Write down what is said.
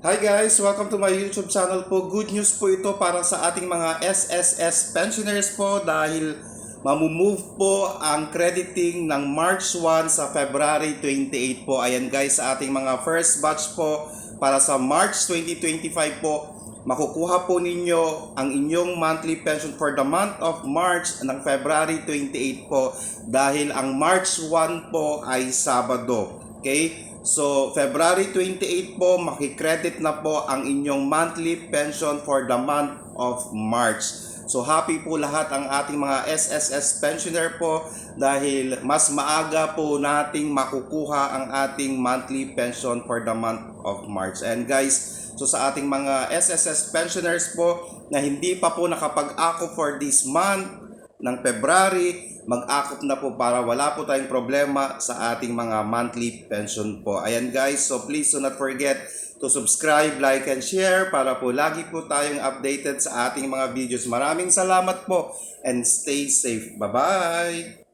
Hi guys! Welcome to my YouTube channel po. Good news po ito para sa ating mga SSS pensioners po dahil mamumove po ang crediting ng March 1 sa February 28 po. Ayan guys, sa ating mga first batch po para sa March 2025 po, makukuha po ninyo ang inyong monthly pension for the month of March ng February 28 po dahil ang March 1 po ay Sabado. Okay? So, February 28 po, makikredit na po ang inyong monthly pension for the month of March. So, happy po lahat ang ating mga SSS pensioner po dahil mas maaga po nating makukuha ang ating monthly pension for the month of March. And guys, so sa ating mga SSS pensioners po na hindi pa po nakapag-ako for this month ng February, mag-akop na po para wala po tayong problema sa ating mga monthly pension po. Ayan guys, so please do not forget to subscribe, like, and share para po lagi po tayong updated sa ating mga videos. Maraming salamat po and stay safe. Bye-bye!